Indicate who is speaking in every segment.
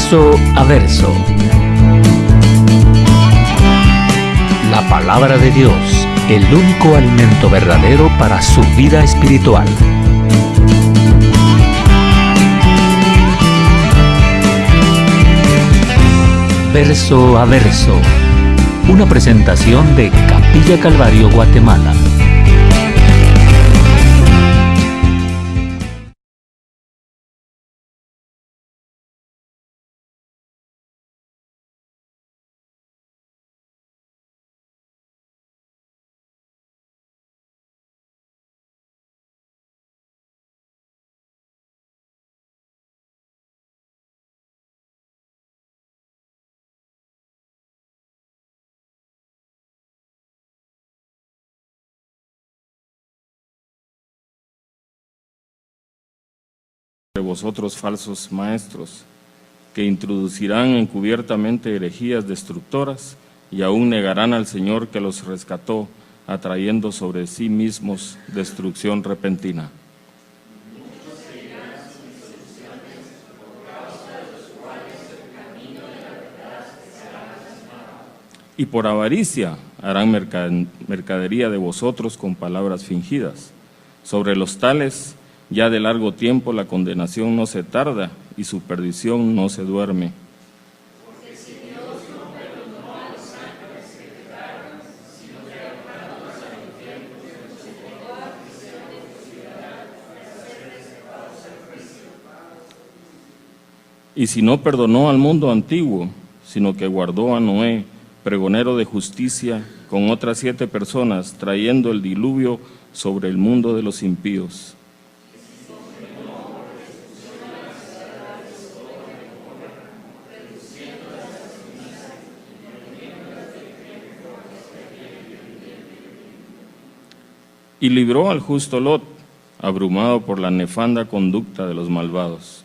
Speaker 1: Verso a verso. La palabra de Dios, el único alimento verdadero para su vida espiritual. Verso a verso. Una presentación de Capilla Calvario, Guatemala.
Speaker 2: De vosotros falsos maestros, que introducirán encubiertamente herejías destructoras y aún negarán al Señor que los rescató, atrayendo sobre sí mismos destrucción repentina. Y por avaricia harán mercadería de vosotros con palabras fingidas. Sobre los tales, ya de largo tiempo la condenación no se tarda y su perdición no se duerme.
Speaker 3: Porque si Dios no perdonó a los ángeles que pecaron, sino que arrojándolos al infierno, los entregó a prisión de fusilidad para ser reservados al juicio.
Speaker 2: Y si no perdonó al mundo antiguo, sino que guardó a Noé, pregonero de justicia, con otras 7 personas, trayendo el diluvio sobre el mundo de los impíos. Y libró al justo Lot, abrumado por la nefanda conducta de los malvados.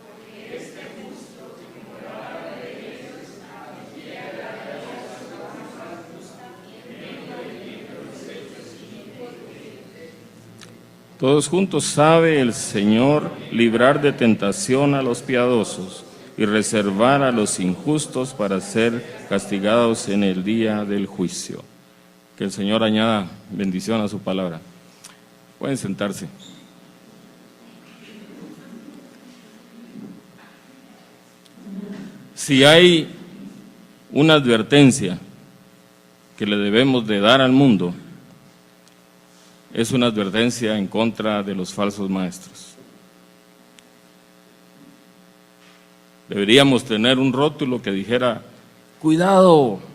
Speaker 3: Porque este justo que moraba de ellos, admitía la vida a su alma justa, en medio del libro de los hechos inicuos.
Speaker 2: Todos juntos sabe el Señor librar de tentación a los piadosos y reservar a los injustos para ser castigados en el día del juicio. Que el Señor añada bendición a su palabra. Pueden sentarse. Si hay una advertencia que le debemos de dar al mundo, es una advertencia en contra de los falsos maestros. Deberíamos tener un rótulo que dijera: cuidado,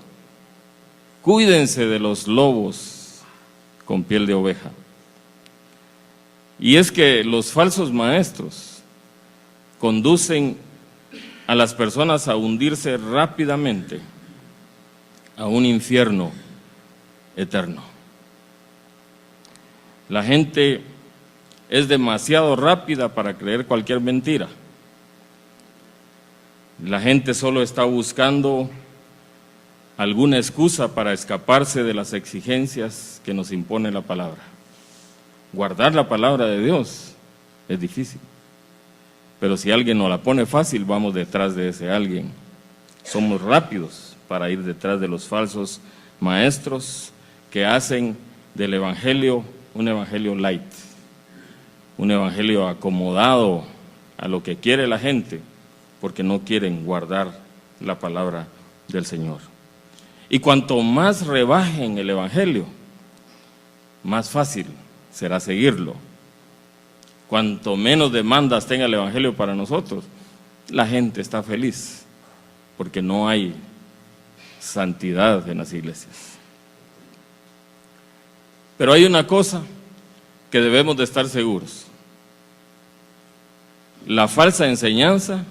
Speaker 2: cuídense de los lobos con piel de oveja. Y es que los falsos maestros conducen a las personas a hundirse rápidamente a un infierno eterno. La gente es demasiado rápida para creer cualquier mentira. La gente solo está buscando alguna excusa para escaparse de las exigencias que nos impone la palabra. Guardar la palabra de Dios es difícil, pero si alguien nos la pone fácil, vamos detrás de ese alguien. Somos rápidos para ir detrás de los falsos maestros que hacen del evangelio un evangelio light, un evangelio acomodado a lo que quiere la gente, porque no quieren guardar la palabra del Señor. Y cuanto más rebajen el evangelio, más fácil será seguirlo. Cuanto menos demandas tenga el evangelio para nosotros, la gente está feliz, porque no hay santidad en las iglesias. Pero hay una cosa que debemos de estar seguros: la falsa enseñanza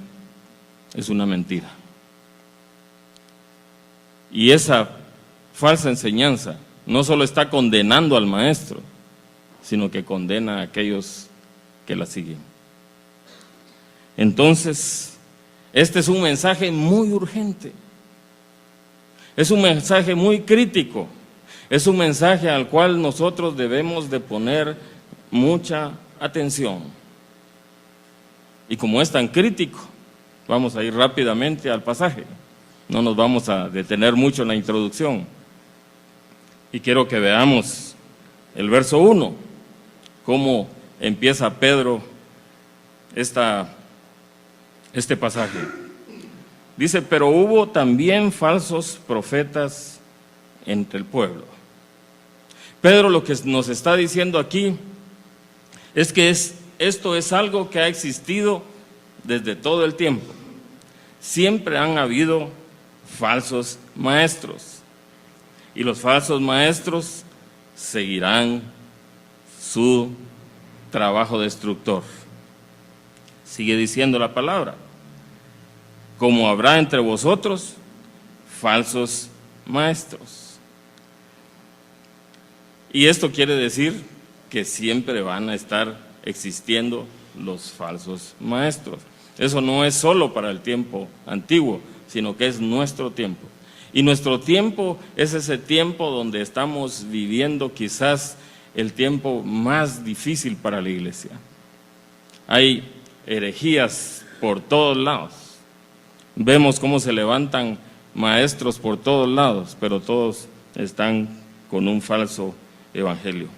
Speaker 2: es una mentira. Y esa falsa enseñanza no solo está condenando al maestro, sino que condena a aquellos que la siguen. Entonces, este es un mensaje muy urgente, es un mensaje muy crítico, es un mensaje al cual nosotros debemos de poner mucha atención. Y como es tan crítico, Vamos a ir rápidamente al pasaje. No nos vamos a detener mucho en la introducción. Y quiero que veamos el verso 1, cómo empieza Pedro este pasaje. Dice, pero hubo también falsos profetas entre el pueblo. Pedro lo que nos está diciendo aquí es que esto es algo que ha existido desde todo el tiempo. Siempre han habido falsos maestros y los falsos maestros seguirán su trabajo destructor. Sigue diciendo la palabra, como habrá entre vosotros falsos maestros. Y esto quiere decir que siempre van a estar existiendo los falsos maestros. Eso no es solo para el tiempo antiguo, sino que es nuestro tiempo. Y nuestro tiempo es ese tiempo donde estamos viviendo quizás el tiempo más difícil para la iglesia. Hay herejías por todos lados. Vemos cómo se levantan maestros por todos lados, pero todos están con un falso evangelio.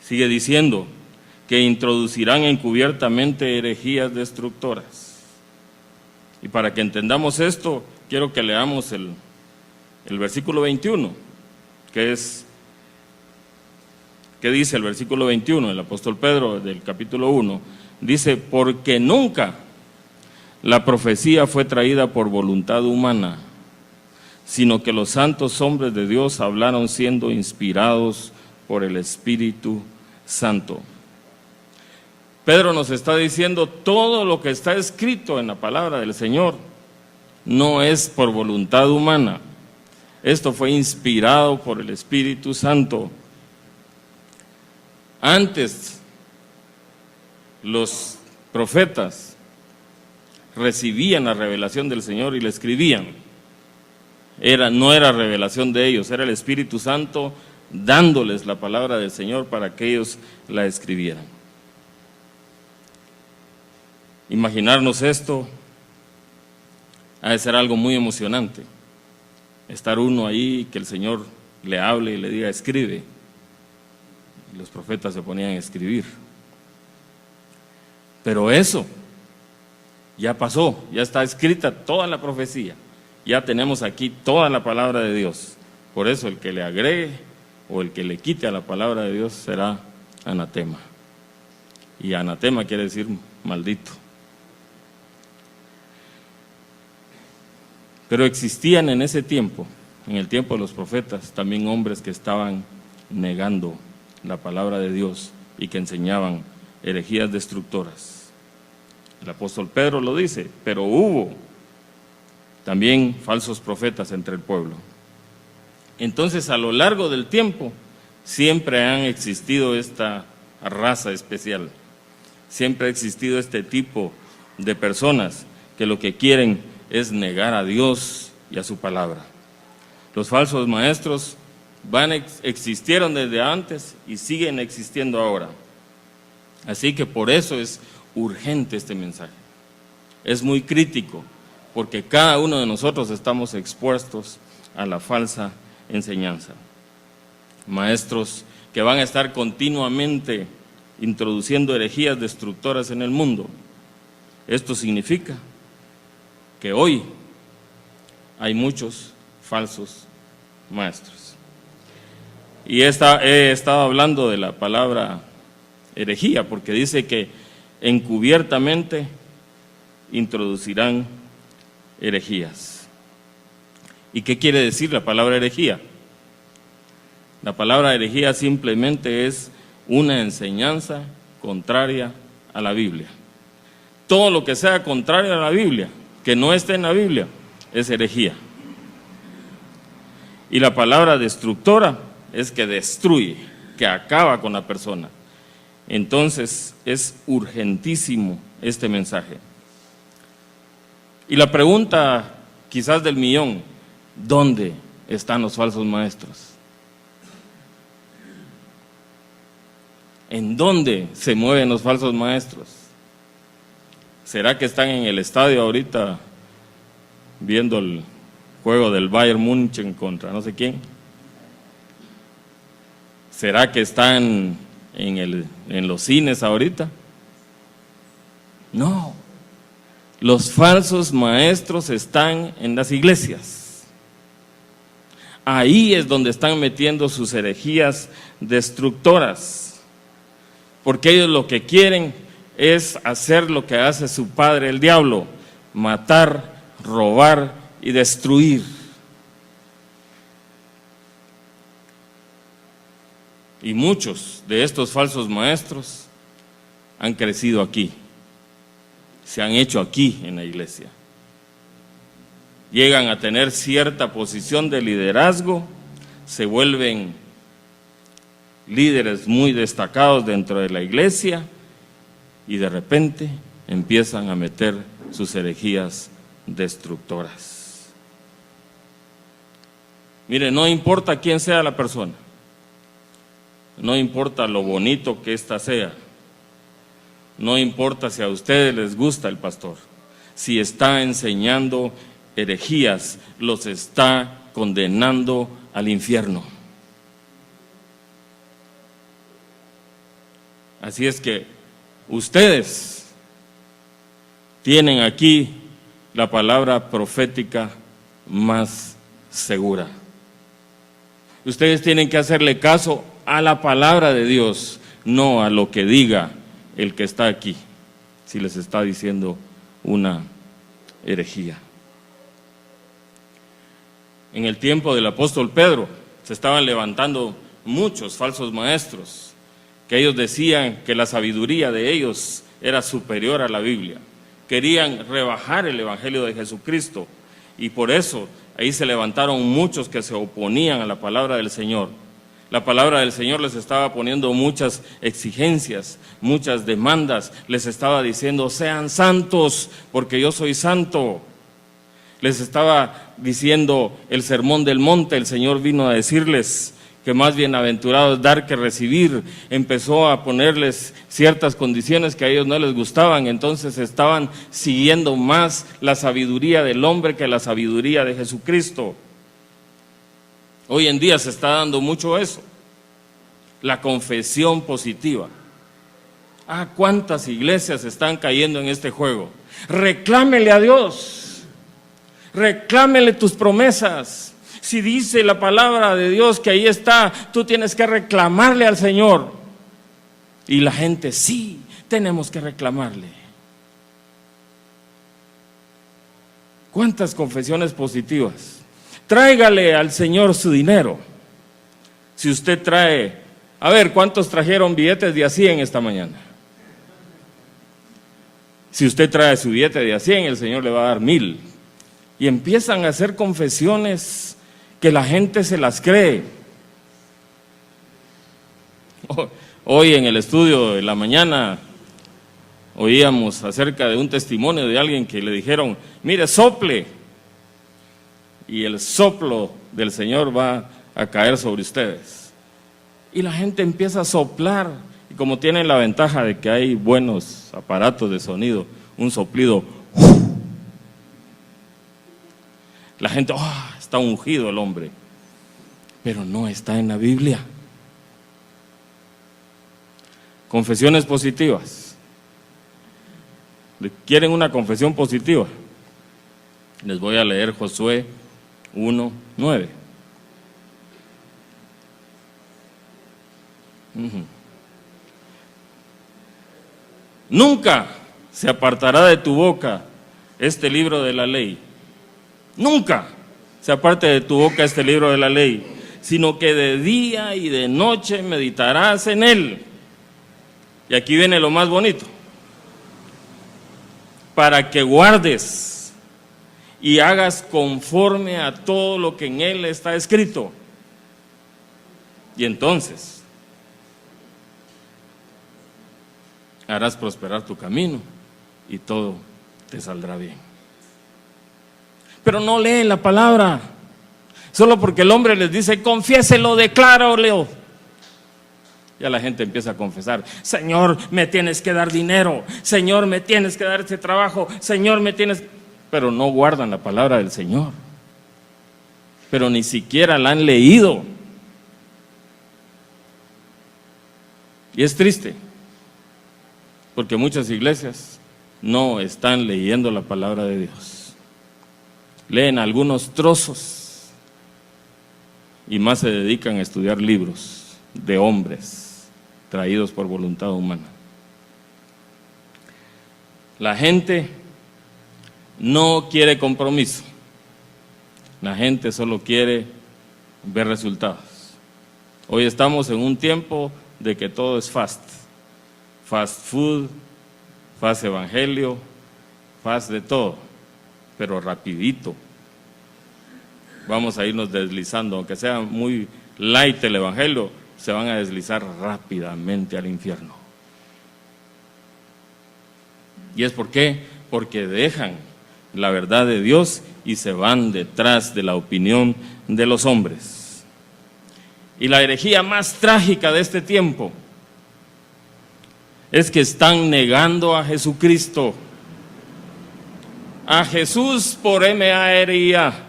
Speaker 2: Sigue diciendo que introducirán encubiertamente herejías destructoras. Y para que entendamos esto, quiero que leamos el versículo 21, ¿qué dice el versículo 21? El apóstol Pedro del capítulo 1, dice, porque nunca la profecía fue traída por voluntad humana, sino que los santos hombres de Dios hablaron siendo inspirados por el Espíritu Santo. Pedro nos está diciendo, todo lo que está escrito en la palabra del Señor no es por voluntad humana. Esto fue inspirado por el Espíritu Santo. Antes, los profetas recibían la revelación del Señor y la escribían. No era revelación de ellos, era el Espíritu Santo dándoles la palabra del Señor para que ellos la escribieran. Imaginarnos esto ha de ser algo muy emocionante. Estar uno ahí, que el Señor le hable y le diga, escribe. Y los profetas se ponían a escribir. Pero eso ya pasó, ya está escrita toda la profecía. Ya tenemos aquí toda la palabra de Dios. Por eso el que le agregue o el que le quite a la palabra de Dios será anatema. Y anatema quiere decir maldito. Pero existían en ese tiempo, en el tiempo de los profetas, también hombres que estaban negando la palabra de Dios y que enseñaban herejías destructoras. El apóstol Pedro lo dice, pero hubo también falsos profetas entre el pueblo. Entonces, a lo largo del tiempo, siempre han existido esta raza especial, siempre ha existido este tipo de personas que lo que quieren es negar a Dios y a su palabra. Los falsos maestros existieron desde antes y siguen existiendo ahora. Así que por eso es urgente este mensaje. Es muy crítico, porque cada uno de nosotros estamos expuestos a la falsa enseñanza. Maestros que van a estar continuamente introduciendo herejías destructoras en el mundo. Esto significa que hoy hay muchos falsos maestros. Y he estado hablando de la palabra herejía, porque dice que encubiertamente introducirán herejías. ¿Y qué quiere decir la palabra herejía? La palabra herejía simplemente es una enseñanza contraria a la Biblia. Todo lo que sea contrario a la Biblia, que no esté en la Biblia, es herejía. Y la palabra destructora es que destruye, que acaba con la persona. Entonces es urgentísimo este mensaje. Y la pregunta quizás del millón, ¿dónde están los falsos maestros? ¿En dónde se mueven los falsos maestros? ¿Será que están en el estadio ahorita viendo el juego del Bayern München contra no sé quién? ¿Será que están en los cines ahorita? No. Los falsos maestros están en las iglesias. Ahí es donde están metiendo sus herejías destructoras, porque ellos lo que quieren es hacer lo que hace su padre el diablo: matar, robar y destruir. Y muchos de estos falsos maestros han crecido aquí, se han hecho aquí en la iglesia. Llegan a tener cierta posición de liderazgo, se vuelven líderes muy destacados dentro de la iglesia y de repente empiezan a meter sus herejías destructoras. Mire, no importa quién sea la persona, no importa lo bonito que ésta sea, no importa si a ustedes les gusta el pastor, si está enseñando herejías, los está condenando al infierno. Así es que ustedes tienen aquí la palabra profética más segura. Ustedes tienen que hacerle caso a la palabra de Dios, no a lo que diga el que está aquí, si les está diciendo una herejía. En el tiempo del apóstol Pedro se estaban levantando muchos falsos maestros, que ellos decían que la sabiduría de ellos era superior a la Biblia. Querían rebajar el evangelio de Jesucristo y por eso ahí se levantaron muchos que se oponían a la palabra del Señor. La palabra del Señor les estaba poniendo muchas exigencias, muchas demandas, les estaba diciendo: sean santos porque yo soy santo. Les estaba diciendo el sermón del monte, el Señor vino a decirles que más bienaventurado es dar que recibir. Empezó a ponerles ciertas condiciones que a ellos no les gustaban, entonces estaban siguiendo más la sabiduría del hombre que la sabiduría de Jesucristo. Hoy en día se está dando mucho eso, la confesión positiva. ¿Cuántas iglesias están cayendo en este juego? Reclámele a Dios, reclámele tus promesas. Si dice la palabra de Dios que ahí está, tú tienes que reclamarle al Señor. Y la gente: sí, tenemos que reclamarle. ¿Cuántas confesiones positivas? Tráigale al Señor su dinero. Si usted trae, a ver, ¿cuántos trajeron billetes de a 100 esta mañana? Si usted trae su billete de a 100, el Señor le va a dar 1000. Y empiezan a hacer confesiones que la gente se las cree. Hoy en el estudio de la mañana oíamos acerca de un testimonio de alguien que le dijeron: mire, sople, y el soplo del Señor va a caer sobre ustedes. Y la gente empieza a soplar, y como tienen la ventaja de que hay buenos aparatos de sonido, un soplido, la gente: está ungido el hombre. Pero no está en la Biblia. Confesiones positivas. ¿Quieren una confesión positiva? Les voy a leer Josué 1:9. Nunca se apartará de tu boca este libro de la ley. Nunca se aparte de tu boca este libro de la ley, sino que de día y de noche meditarás en él. Y aquí viene lo más bonito: para que guardes y hagas conforme a todo lo que en él está escrito. Y entonces harás prosperar tu camino y todo te saldrá bien. Pero no leen la palabra, solo porque el hombre les dice: confiéselo, decláralo. Ya la gente empieza a confesar: Señor, me tienes que dar dinero, Señor, me tienes que dar este trabajo, Señor, me tienes... Pero no guardan la palabra del Señor, pero ni siquiera la han leído. Y es triste, porque muchas iglesias no están leyendo la palabra de Dios. Leen algunos trozos y más se dedican a estudiar libros de hombres traídos por voluntad humana. La gente no quiere compromiso. La gente solo quiere ver resultados. Hoy estamos en un tiempo de que todo es fast food, fast evangelio, fast de todo, pero rapidito. Vamos a irnos deslizando, aunque sea muy light el evangelio, se van a deslizar rápidamente al infierno. ¿Y es por qué? Porque dejan la verdad de Dios y se van detrás de la opinión de los hombres. Y la herejía más trágica de este tiempo es que están negando a Jesucristo, a Jesús por M-A-R-I-A.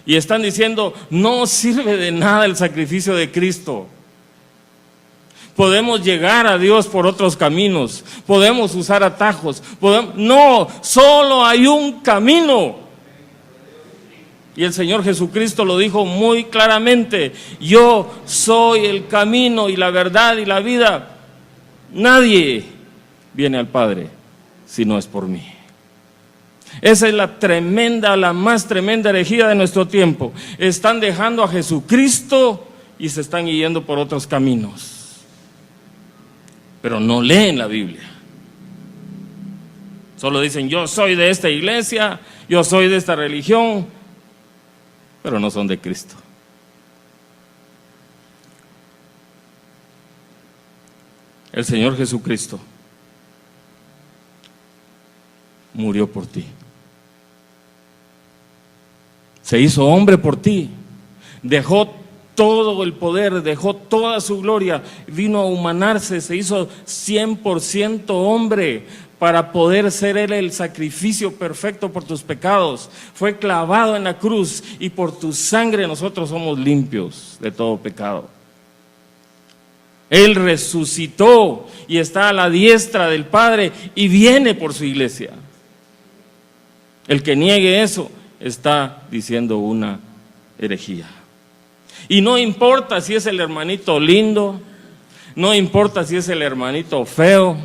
Speaker 2: Y están diciendo: no sirve de nada el sacrificio de Cristo. Podemos llegar a Dios por otros caminos, podemos usar atajos, no, solo hay un camino. Y el Señor Jesucristo lo dijo muy claramente: yo soy el camino y la verdad y la vida. Nadie viene al Padre si no es por mí. Esa es la más tremenda herejía de nuestro tiempo. Están dejando a Jesucristo y se están yendo por otros caminos, pero no leen la Biblia. Solo dicen: yo soy de esta iglesia, yo soy de esta religión, pero no son de Cristo. El Señor Jesucristo murió por ti, se hizo hombre por ti, dejó todo el poder, dejó toda su gloria, vino a humanarse, se hizo 100% hombre para poder ser Él el sacrificio perfecto por tus pecados. Fue clavado en la cruz y por tu sangre nosotros somos limpios de todo pecado. Él resucitó y está a la diestra del Padre y viene por su iglesia. El que niegue eso está diciendo una herejía. Y no importa si es el hermanito lindo, no importa si es el hermanito feo,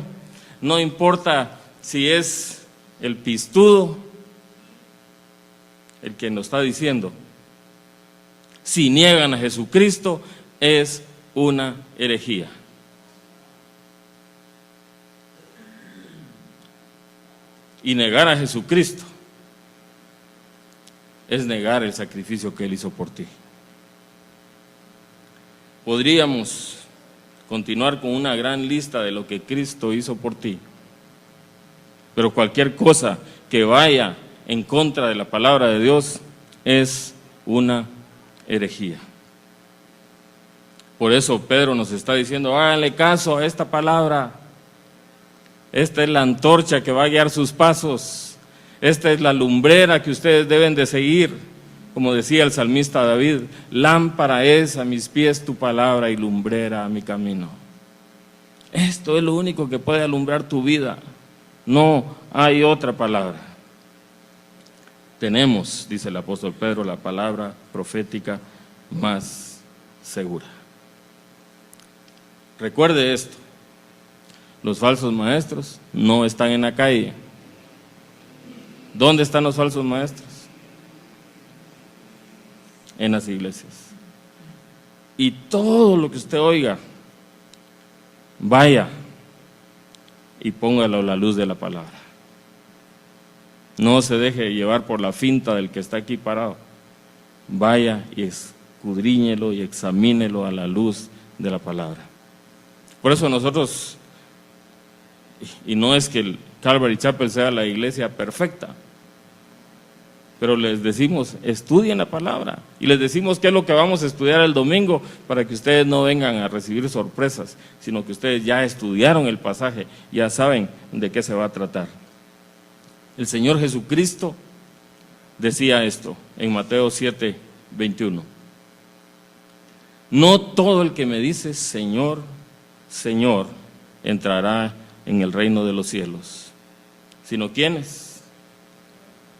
Speaker 2: no importa si es el pistudo, el que nos está diciendo: si niegan a Jesucristo es una herejía. Y negar a Jesucristo es negar el sacrificio que Él hizo por ti. Podríamos continuar con una gran lista de lo que Cristo hizo por ti, pero cualquier cosa que vaya en contra de la palabra de Dios es una herejía. Por eso Pedro nos está diciendo: háganle caso a esta palabra. Esta es la antorcha que va a guiar sus pasos. Esta es la lumbrera que ustedes deben de seguir. Como decía el salmista David: lámpara es a mis pies tu palabra y lumbrera a mi camino. Esto es lo único que puede alumbrar tu vida. No hay otra palabra. Tenemos, dice el apóstol Pedro, la palabra profética más segura. Recuerde esto: los falsos maestros no están en la calle. ¿Dónde están los falsos maestros? En las iglesias. Y todo lo que usted oiga, vaya y póngalo a la luz de la palabra. No se deje llevar por la finta del que está aquí parado. Vaya y escudriñelo y examínelo a la luz de la palabra. Por eso nosotros, y no es que el Calvary Chapel sea la iglesia perfecta, pero les decimos, estudien la palabra, y les decimos qué es lo que vamos a estudiar el domingo, para que ustedes no vengan a recibir sorpresas, sino que ustedes ya estudiaron el pasaje, ya saben de qué se va a tratar. El Señor Jesucristo decía esto en Mateo 7:21. No todo el que me dice Señor, Señor, entrará en el reino de los cielos, sino ¿quiénes?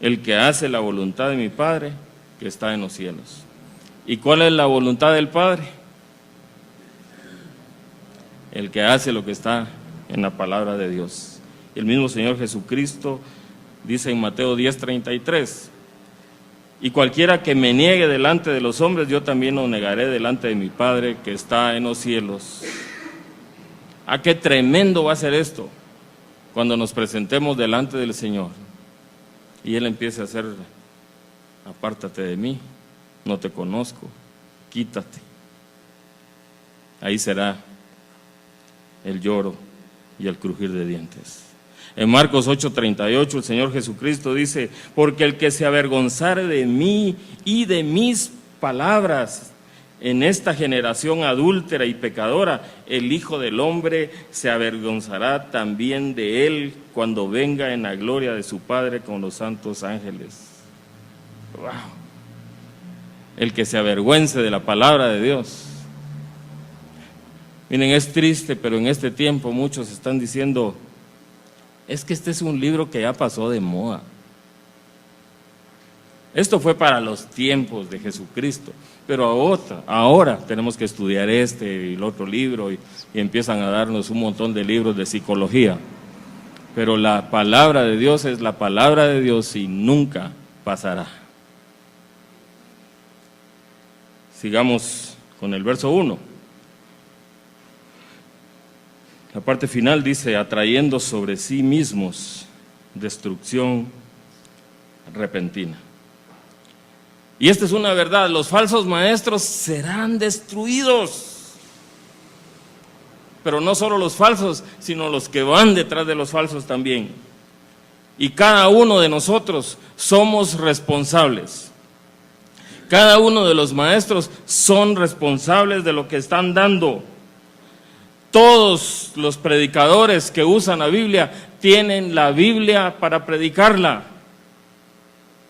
Speaker 2: El que hace la voluntad de mi Padre que está en los cielos. ¿Y cuál es la voluntad del Padre? El que hace lo que está en la palabra de Dios. El mismo Señor Jesucristo dice en Mateo 10:33, y cualquiera que me niegue delante de los hombres, yo también lo negaré delante de mi Padre que está en los cielos. ¿A qué tremendo va a ser esto cuando nos presentemos delante del Señor? Y Él empieza a hacer, apártate de mí, no te conozco, quítate. Ahí será el lloro y el crujir de dientes. En Marcos 8:38 el Señor Jesucristo dice, porque el que se avergonzare de mí y de mis palabras en esta generación adúltera y pecadora, el Hijo del Hombre se avergonzará también de él cuando venga en la gloria de su Padre con los santos ángeles. ¡Wow! El que se avergüence de la palabra de Dios. Miren, es triste, pero en este tiempo muchos están diciendo, es que este es un libro que ya pasó de moda. Esto fue para los tiempos de Jesucristo, pero ahora tenemos que estudiar este y el otro libro y empiezan a darnos un montón de libros de psicología. Pero la palabra de Dios es la palabra de Dios y nunca pasará. Sigamos con el verso 1. La parte final dice, atrayendo sobre sí mismos destrucción repentina. Y esta es una verdad, los falsos maestros serán destruidos. Pero no solo los falsos, sino los que van detrás de los falsos también. Y cada uno de nosotros somos responsables. Cada uno de los maestros son responsables de lo que están dando. Todos los predicadores que usan la Biblia tienen la Biblia para predicarla,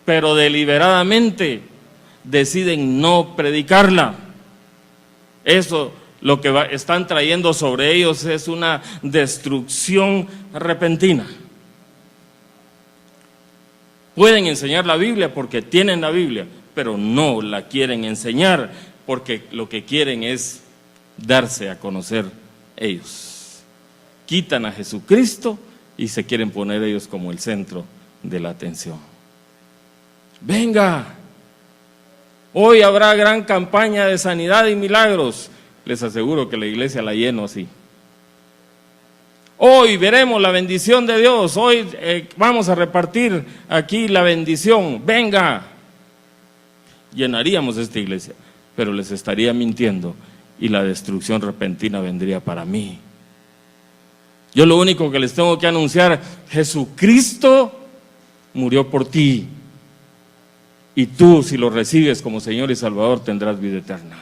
Speaker 2: pero deliberadamente deciden no predicarla. Eso lo que están trayendo sobre ellos es una destrucción repentina. Pueden enseñar la Biblia porque tienen la Biblia, pero no la quieren enseñar porque lo que quieren es darse a conocer ellos. Quitan a Jesucristo y se quieren poner ellos como el centro de la atención. Venga, hoy habrá gran campaña de sanidad y milagros. Les aseguro que la iglesia la lleno así. Hoy veremos la bendición de Dios, hoy vamos a repartir aquí la bendición, venga. Llenaríamos esta iglesia, pero les estaría mintiendo y la destrucción repentina vendría para mí. Yo lo único que les tengo que anunciar, Jesucristo murió por ti. Y tú, si lo recibes como Señor y Salvador, tendrás vida eterna.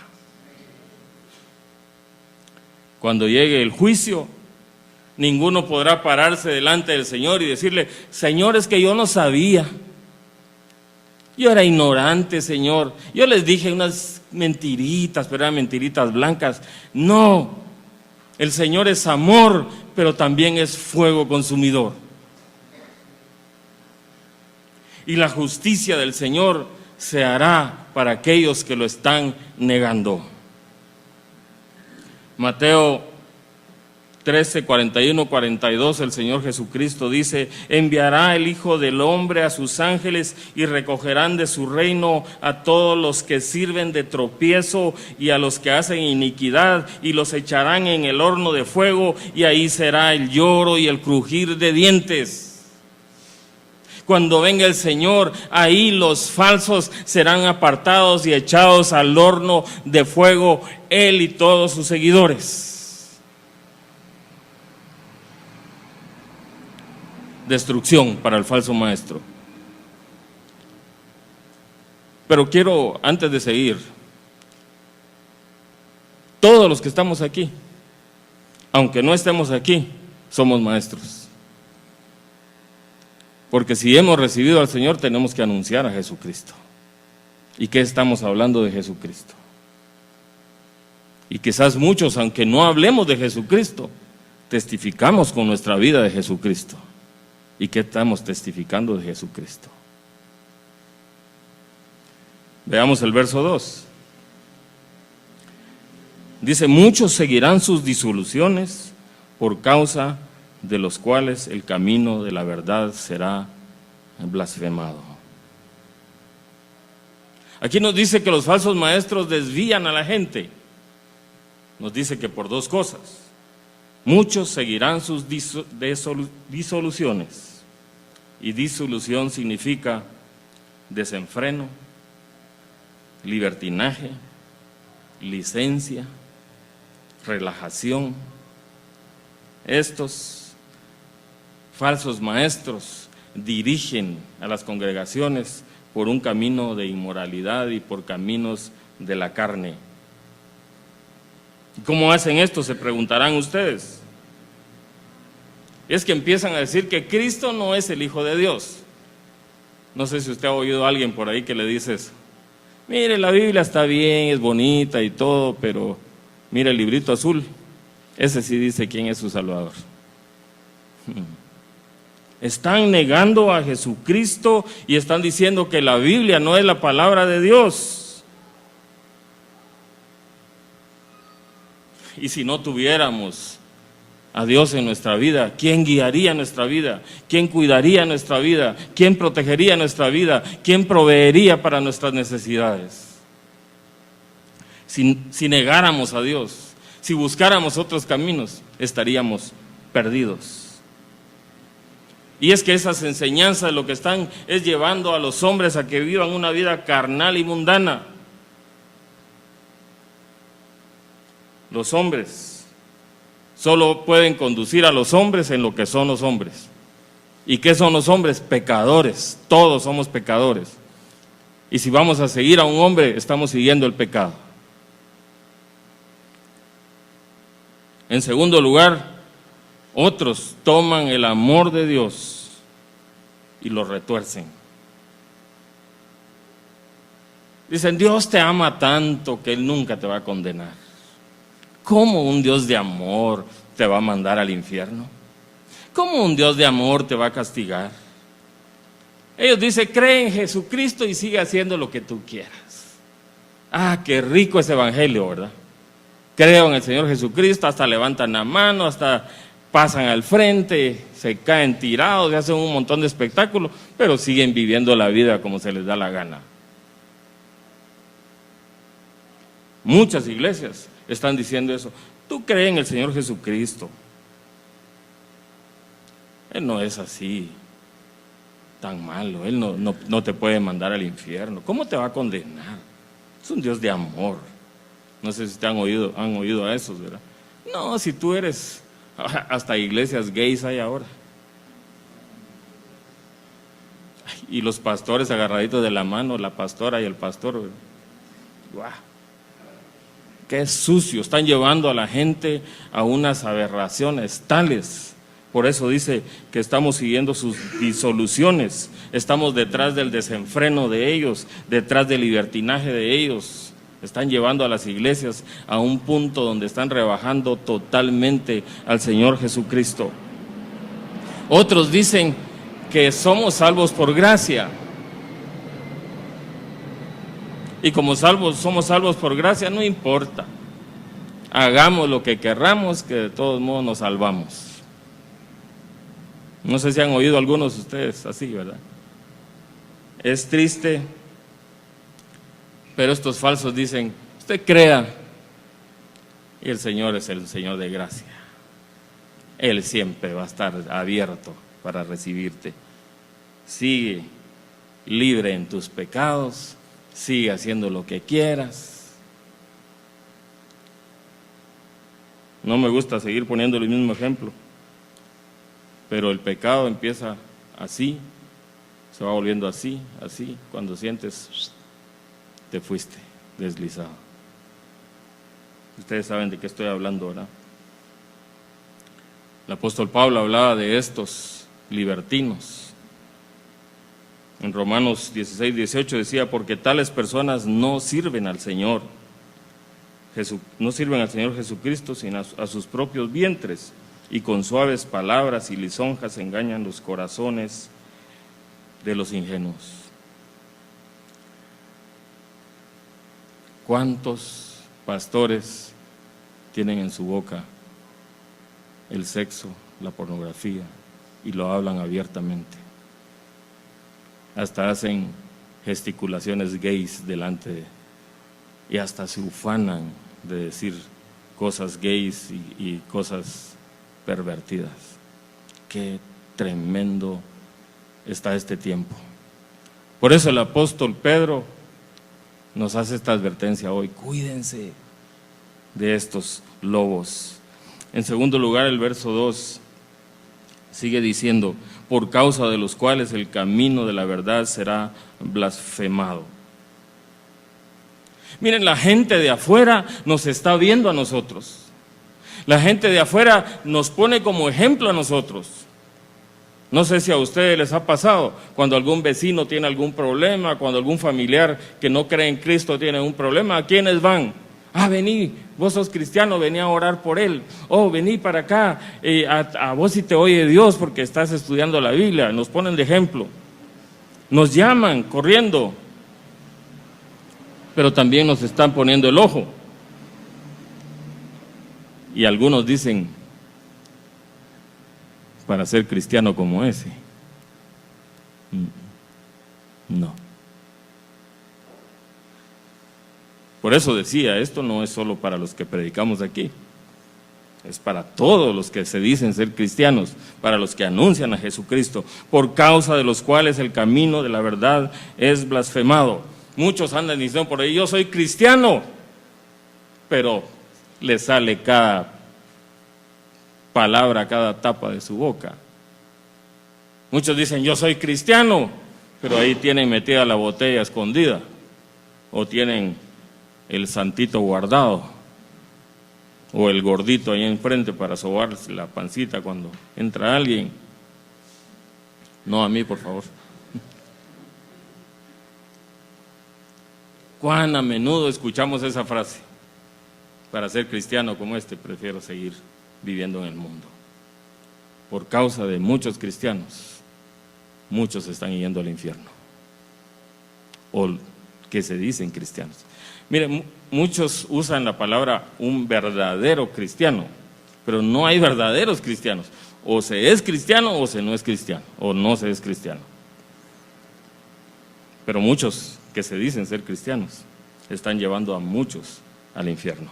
Speaker 2: Cuando llegue el juicio, ninguno podrá pararse delante del Señor y decirle, Señor, es que yo no sabía. Yo era ignorante, Señor. Yo les dije unas mentiritas, pero eran mentiritas blancas. No, el Señor es amor, pero también es fuego consumidor. Y la justicia del Señor se hará para aquellos que lo están negando. Mateo 13, 41, 42, el Señor Jesucristo dice, enviará el Hijo del Hombre a sus ángeles y recogerán de su reino a todos los que sirven de tropiezo y a los que hacen iniquidad y los echarán en el horno de fuego y ahí será el lloro y el crujir de dientes. Cuando venga el Señor, ahí los falsos serán apartados y echados al horno de fuego, Él y todos sus seguidores. Destrucción para el falso maestro. Pero quiero, antes de seguir, todos los que estamos aquí, aunque no estemos aquí, somos maestros. Porque si hemos recibido al Señor, tenemos que anunciar a Jesucristo. ¿Y qué estamos hablando de Jesucristo? Y quizás muchos, aunque no hablemos de Jesucristo, testificamos con nuestra vida de Jesucristo. ¿Y qué estamos testificando de Jesucristo? Veamos el verso 2. Dice, muchos seguirán sus disoluciones por causa de los cuales el camino de la verdad será blasfemado. Aquí nos dice que los falsos maestros desvían a la gente. Nos dice que por dos cosas. Muchos seguirán sus disoluciones. Y disolución significa desenfreno, libertinaje, licencia, relajación. Estos falsos maestros dirigen a las congregaciones por un camino de inmoralidad y por caminos de la carne. ¿Cómo hacen esto? Se preguntarán ustedes. Es que empiezan a decir que Cristo no es el Hijo de Dios. No sé si usted ha oído a alguien por ahí que le dice eso. Mire, la Biblia está bien, es bonita y todo, pero mire el librito azul, ese sí dice quién es su Salvador. Están negando a Jesucristo y están diciendo que la Biblia no es la palabra de Dios. Y si no tuviéramos a Dios en nuestra vida, ¿quién guiaría nuestra vida? ¿Quién cuidaría nuestra vida? ¿Quién protegería nuestra vida? ¿Quién proveería para nuestras necesidades? Si negáramos a Dios, si buscáramos otros caminos, estaríamos perdidos. Y es que esas enseñanzas lo que están es llevando a los hombres a que vivan una vida carnal y mundana. Los hombres solo pueden conducir a los hombres en lo que son los hombres. ¿Y qué son los hombres? Pecadores. Todos somos pecadores. Y si vamos a seguir a un hombre, estamos siguiendo el pecado. En segundo lugar, otros toman el amor de Dios y lo retuercen. Dicen, Dios te ama tanto que Él nunca te va a condenar. ¿Cómo un Dios de amor te va a mandar al infierno? ¿Cómo un Dios de amor te va a castigar? Ellos dicen, cree en Jesucristo y sigue haciendo lo que tú quieras. Ah, qué rico ese evangelio, ¿verdad? Creo en el Señor Jesucristo, hasta levantan la mano, hasta pasan al frente, se caen tirados, hacen un montón de espectáculos, pero siguen viviendo la vida como se les da la gana. Muchas iglesias están diciendo eso. Tú crees en el Señor Jesucristo. Él no es así, tan malo. Él no te puede mandar al infierno. ¿Cómo te va a condenar? Es un Dios de amor. No sé si te han oído a esos, ¿verdad? No, si tú eres, hasta iglesias gays hay ahora. Y los pastores agarraditos de la mano, la pastora y el pastor. ¡Guau! Qué sucio, están llevando a la gente a unas aberraciones tales. Por eso dice que estamos siguiendo sus disoluciones, estamos detrás del desenfreno de ellos, detrás del libertinaje de ellos. Están llevando a las iglesias a un punto donde están rebajando totalmente al Señor Jesucristo. Otros dicen que somos salvos por gracia. Y como somos salvos por gracia, no importa. Hagamos lo que querramos, que de todos modos nos salvamos. No sé si han oído algunos de ustedes así, ¿verdad? Es triste, pero estos falsos dicen, usted crea, y el Señor es el Señor de gracia. Él siempre va a estar abierto para recibirte. Sigue libre en tus pecados, sigue haciendo lo que quieras. No me gusta seguir poniendo el mismo ejemplo, pero el pecado empieza así, se va volviendo así, así, cuando sientes te fuiste deslizado. Ustedes saben de qué estoy hablando, ¿verdad? El apóstol Pablo hablaba de estos libertinos. En Romanos 16:18 decía, porque tales personas no sirven al Señor, no sirven al Señor Jesucristo, sino a sus propios vientres, y con suaves palabras y lisonjas engañan los corazones de los ingenuos. ¿Cuántos pastores tienen en su boca el sexo, la pornografía, y lo hablan abiertamente? Hasta hacen gesticulaciones gays delante y hasta se ufanan de decir cosas gays y cosas pervertidas. Qué tremendo está este tiempo. Por eso el apóstol Pedro nos hace esta advertencia hoy: cuídense de estos lobos. En segundo lugar, el verso 2 sigue diciendo, por causa de los cuales el camino de la verdad será blasfemado. Miren, la gente de afuera nos está viendo a nosotros. La gente de afuera nos pone como ejemplo a nosotros. No sé si a ustedes les ha pasado, cuando algún vecino tiene algún problema, cuando algún familiar que no cree en Cristo tiene un problema, ¿a quiénes van? Vení, vos sos cristiano, vení a orar por él. Vení para acá, a vos si te oye Dios porque estás estudiando la Biblia. Nos ponen de ejemplo. Nos llaman corriendo, pero también nos están poniendo el ojo. Y algunos dicen, para ser cristiano como ese, no. Por eso decía, esto no es solo para los que predicamos aquí, es para todos los que se dicen ser cristianos, para los que anuncian a Jesucristo, por causa de los cuales el camino de la verdad es blasfemado. Muchos andan diciendo por ahí, yo soy cristiano, pero le sale cada palabra, cada tapa de su boca. Muchos dicen, yo soy cristiano, pero ahí tienen metida la botella escondida, o tienen el santito guardado, o el gordito ahí enfrente para sobarse la pancita cuando entra alguien. No a mí, por favor. ¿Cuán a menudo escuchamos esa frase? Para ser cristiano como este, prefiero seguir viviendo en el mundo. Por causa de muchos cristianos, muchos están yendo al infierno, o que se dicen cristianos. Miren, muchos usan la palabra un verdadero cristiano, pero no hay verdaderos cristianos. O se es cristiano o se no es cristiano, o no se es cristiano. Pero muchos que se dicen ser cristianos están llevando a muchos al infierno.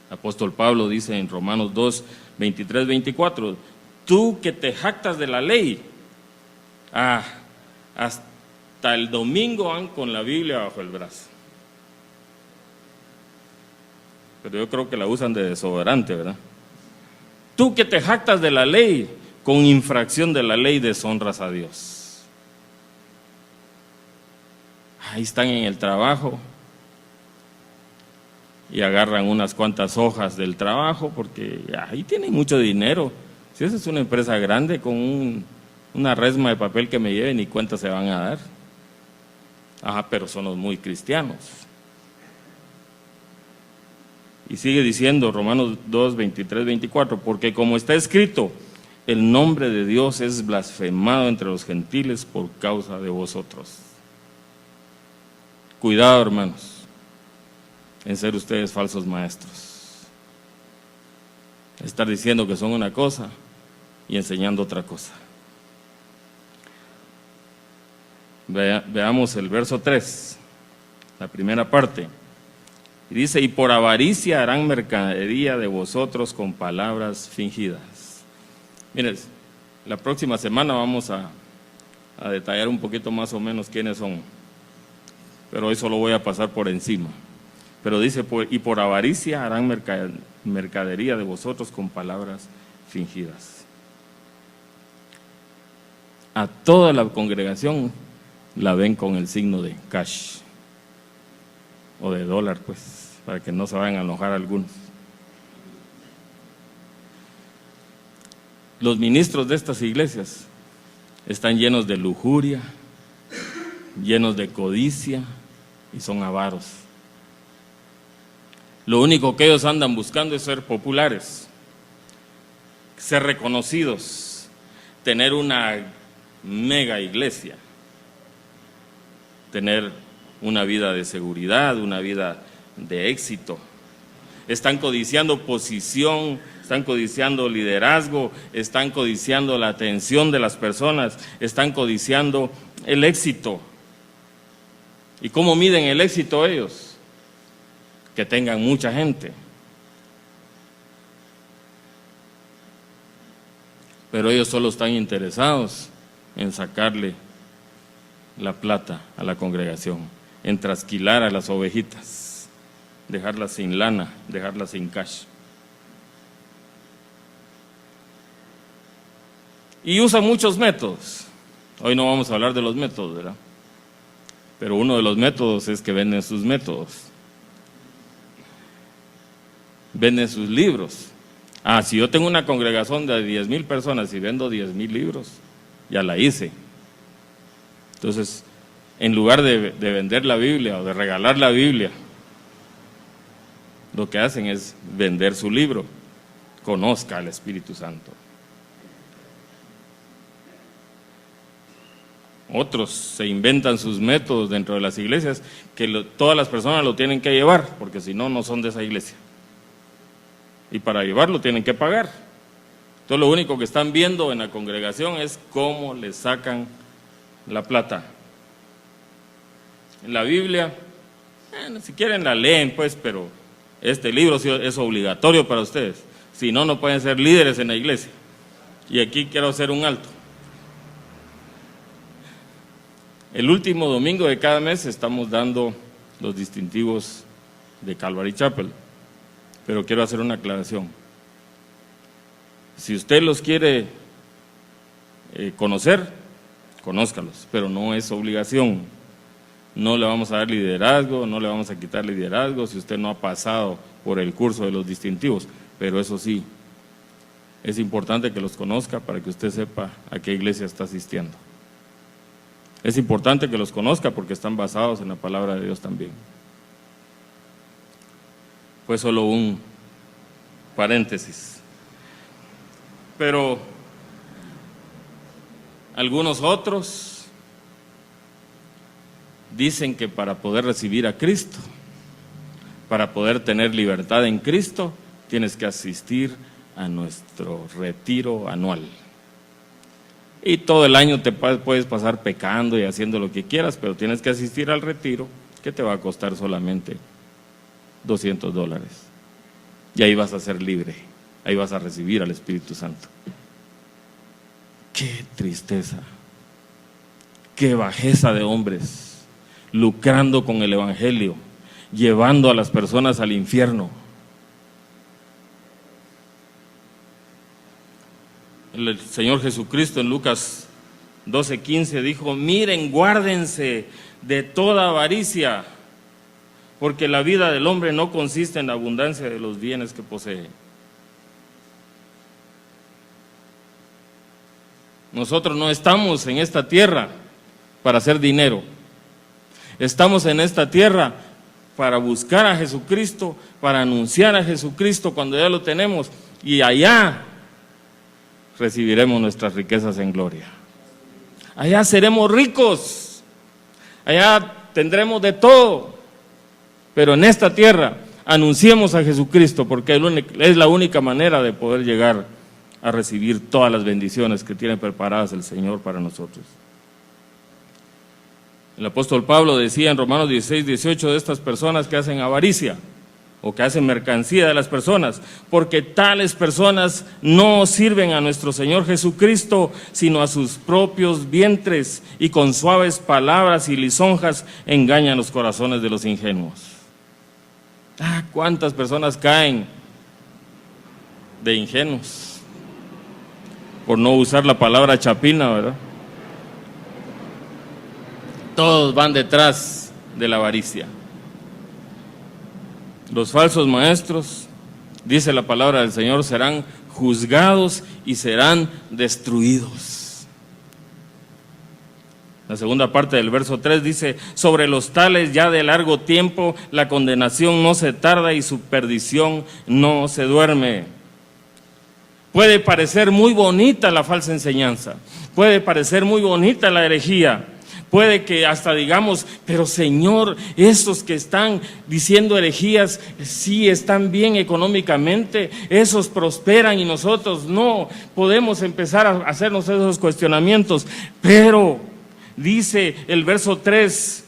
Speaker 2: El apóstol Pablo dice en Romanos 2, 23, 24, tú que te jactas de la ley, hasta el domingo van con la Biblia bajo el brazo. Pero yo creo que la usan de desodorante, ¿verdad? Tú que te jactas de la ley, con infracción de la ley deshonras a Dios. Ahí están en el trabajo y agarran unas cuantas hojas del trabajo porque ahí tienen mucho dinero. Si esa es una empresa grande, con una resma de papel que me lleven, ni cuenta se van a dar. Pero son los muy cristianos. Y sigue diciendo Romanos 2, 23, 24, porque como está escrito, el nombre de Dios es blasfemado entre los gentiles por causa de vosotros. Cuidado, hermanos, en ser ustedes falsos maestros. Estar diciendo que son una cosa y enseñando otra cosa. Veamos el verso 3, la primera parte. Y dice, y por avaricia harán mercadería de vosotros con palabras fingidas. Miren, la próxima semana vamos a detallar un poquito más o menos quiénes son, pero hoy solo voy a pasar por encima. Pero dice, y por avaricia harán mercadería de vosotros con palabras fingidas. A toda la congregación la ven con el signo de cash. o de dólar, pues, para que no se vayan a enojar algunos. Los ministros de estas iglesias están llenos de lujuria, llenos de codicia y son avaros. Lo único que ellos andan buscando es ser populares, ser reconocidos, tener una mega iglesia, tener una vida de seguridad, una vida de éxito. Están codiciando posición, están codiciando liderazgo, están codiciando la atención de las personas, están codiciando el éxito. ¿Y cómo miden el éxito ellos? Que tengan mucha gente. Pero ellos solo están interesados en sacarle la plata a la congregación, en trasquilar a las ovejitas, dejarlas sin lana, dejarlas sin cash. Y usan muchos métodos. Hoy no vamos a hablar de los métodos, ¿verdad? Pero uno de los métodos es que venden sus métodos. Venden sus libros. Si yo tengo una congregación de 10,000 personas y vendo 10,000 libros, ya la hice. Entonces, en lugar de vender la Biblia o de regalar la Biblia, lo que hacen es vender su libro. Conozca al Espíritu Santo. Otros se inventan sus métodos dentro de las iglesias que todas las personas lo tienen que llevar, porque si no, no son de esa iglesia. Y para llevarlo tienen que pagar. Entonces lo único que están viendo en la congregación es cómo le sacan la plata. En la Biblia, si quieren la leen pues, pero este libro es obligatorio para ustedes. Si no, no pueden ser líderes en la iglesia. Y aquí quiero hacer un alto. El último domingo de cada mes estamos dando los distintivos de Calvary Chapel. Pero quiero hacer una aclaración. Si usted los quiere conocer, conózcalos, pero no es obligación. No le vamos a dar liderazgo, no le vamos a quitar liderazgo si usted no ha pasado por el curso de los distintivos, pero eso sí, es importante que los conozca para que usted sepa a qué iglesia está asistiendo. Es importante que los conozca porque están basados en la palabra de Dios también. Fue solo un paréntesis. Pero algunos otros dicen que para poder recibir a Cristo, para poder tener libertad en Cristo, tienes que asistir a nuestro retiro anual. Y todo el año te puedes pasar pecando y haciendo lo que quieras, pero tienes que asistir al retiro, que te va a costar solamente $200. Y ahí vas a ser libre, ahí vas a recibir al Espíritu Santo. Qué tristeza, qué bajeza de hombres, lucrando con el Evangelio, llevando a las personas al infierno. El Señor Jesucristo en Lucas 12:15 dijo: miren, guárdense de toda avaricia, porque la vida del hombre no consiste en la abundancia de los bienes que posee. Nosotros no estamos en esta tierra para hacer dinero. Estamos en esta tierra para buscar a Jesucristo, para anunciar a Jesucristo cuando ya lo tenemos, y allá recibiremos nuestras riquezas en gloria. Allá seremos ricos, allá tendremos de todo. Pero en esta tierra anunciemos a Jesucristo, porque es la única manera de poder llegar a recibir todas las bendiciones que tiene preparadas el Señor para nosotros. El apóstol Pablo decía en Romanos 16:18 de estas personas que hacen avaricia o que hacen mercancía de las personas, porque tales personas no sirven a nuestro Señor Jesucristo, sino a sus propios vientres, y con suaves palabras y lisonjas engañan los corazones de los ingenuos. ¿Cuántas personas caen de ingenuos por no usar la palabra chapina, verdad? Todos van detrás de la avaricia. Los falsos maestros, dice la palabra del Señor, serán juzgados y serán destruidos. La segunda parte del verso 3 dice: sobre los tales ya de largo tiempo la condenación no se tarda y su perdición no se duerme. Puede parecer muy bonita la falsa enseñanza, puede parecer muy bonita la herejía, puede que hasta digamos, pero Señor, estos que están diciendo herejías, sí están bien económicamente, esos prosperan y nosotros no. Podemos empezar a hacernos esos cuestionamientos, pero dice el verso 3,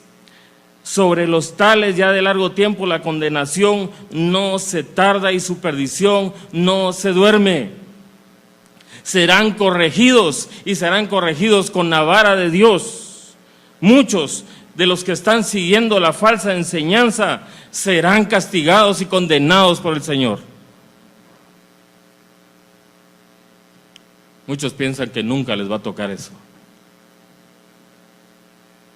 Speaker 2: sobre los tales ya de largo tiempo la condenación no se tarda y su perdición no se duerme. Serán corregidos y serán corregidos con la vara de Dios. Muchos de los que están siguiendo la falsa enseñanza serán castigados y condenados por el Señor. Muchos piensan que nunca les va a tocar eso.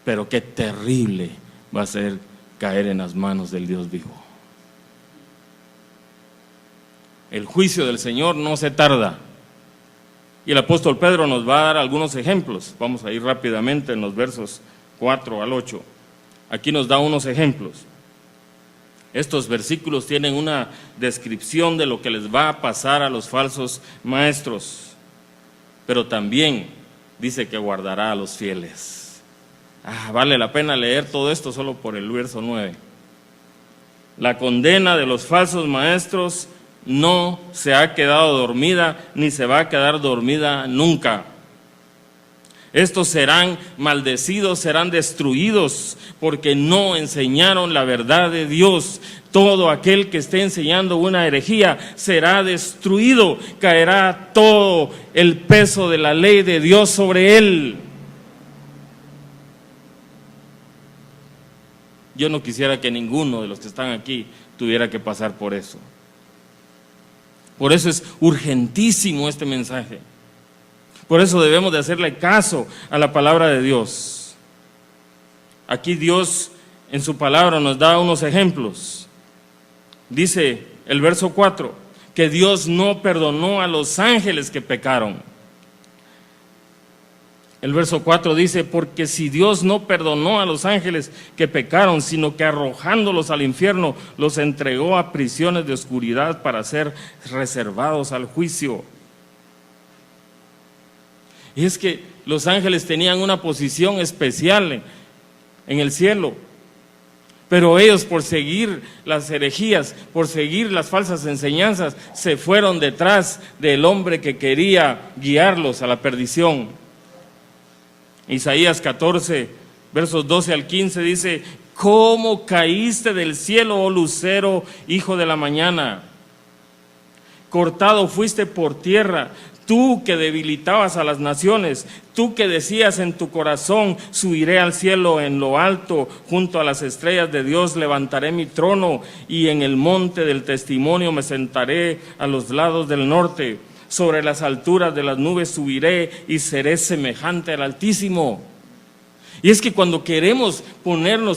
Speaker 2: Pero qué terrible va a ser caer en las manos del Dios vivo. El juicio del Señor no se tarda. Y el apóstol Pedro nos va a dar algunos ejemplos. Vamos a ir rápidamente en los versos 4 al 8. Aquí nos da unos ejemplos. Estos versículos tienen una descripción de lo que les va a pasar a los falsos maestros, pero también dice que guardará a los fieles. Vale la pena leer todo esto solo por el verso 9. La condena de los falsos maestros no se ha quedado dormida, ni se va a quedar dormida nunca. Estos serán maldecidos, serán destruidos, porque no enseñaron la verdad de Dios. Todo aquel que esté enseñando una herejía será destruido, caerá todo el peso de la ley de Dios sobre él. Yo no quisiera que ninguno de los que están aquí tuviera que pasar por eso. Por eso es urgentísimo este mensaje. Por eso debemos de hacerle caso a la palabra de Dios. Aquí Dios en su palabra nos da unos ejemplos. Dice el verso 4, que Dios no perdonó a los ángeles que pecaron. El verso 4 dice: porque si Dios no perdonó a los ángeles que pecaron, sino que arrojándolos al infierno, los entregó a prisiones de oscuridad para ser reservados al juicio. Y es que los ángeles tenían una posición especial en el cielo, pero ellos, por seguir las herejías, por seguir las falsas enseñanzas, se fueron detrás del hombre que quería guiarlos a la perdición. Isaías 14, versos 12 al 15 dice: ¿cómo caíste del cielo, oh lucero, hijo de la mañana? Cortado fuiste por tierra, tú que debilitabas a las naciones, tú que decías en tu corazón: subiré al cielo en lo alto, junto a las estrellas de Dios levantaré mi trono, y en el monte del testimonio me sentaré a los lados del norte. Sobre las alturas de las nubes subiré y seré semejante al Altísimo. Y es que cuando queremos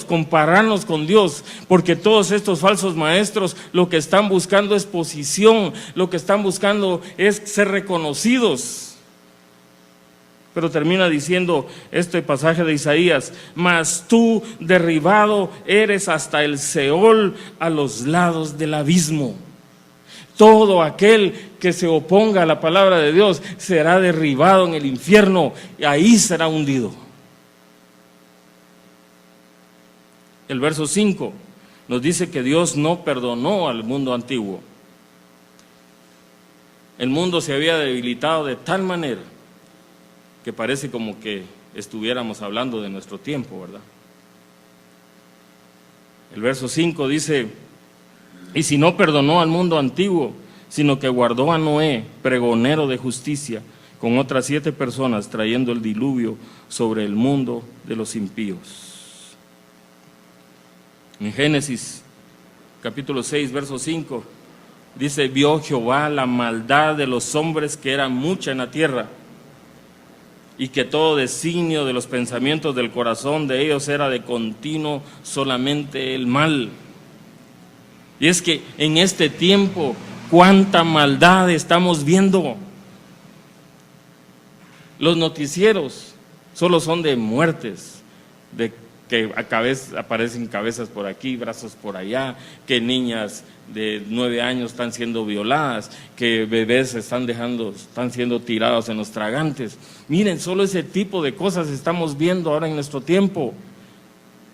Speaker 2: compararnos con Dios, porque todos estos falsos maestros lo que están buscando es posición, lo que están buscando es ser reconocidos. Pero termina diciendo este pasaje de Isaías: mas tú derribado eres hasta el Seol, a los lados del abismo. Todo aquel que se oponga a la palabra de Dios será derribado en el infierno y ahí será hundido. El verso 5 nos dice que Dios no perdonó al mundo antiguo. El mundo se había debilitado de tal manera que parece como que estuviéramos hablando de nuestro tiempo, ¿verdad? El verso 5 dice: y si no perdonó al mundo antiguo, sino que guardó a Noé, pregonero de justicia, con otras 7 personas, trayendo el diluvio sobre el mundo de los impíos. En Génesis capítulo 6, verso 5, dice: vio Jehová la maldad de los hombres, que era mucha en la tierra, y que todo designio de los pensamientos del corazón de ellos era de continuo solamente el mal. Y es que en este tiempo, cuánta maldad estamos viendo. Los noticieros solo son de muertes, de que aparecen cabezas por aquí, brazos por allá, que niñas de 9 años están siendo violadas, que bebés están siendo tirados en los tragantes. Miren, solo ese tipo de cosas estamos viendo ahora en nuestro tiempo.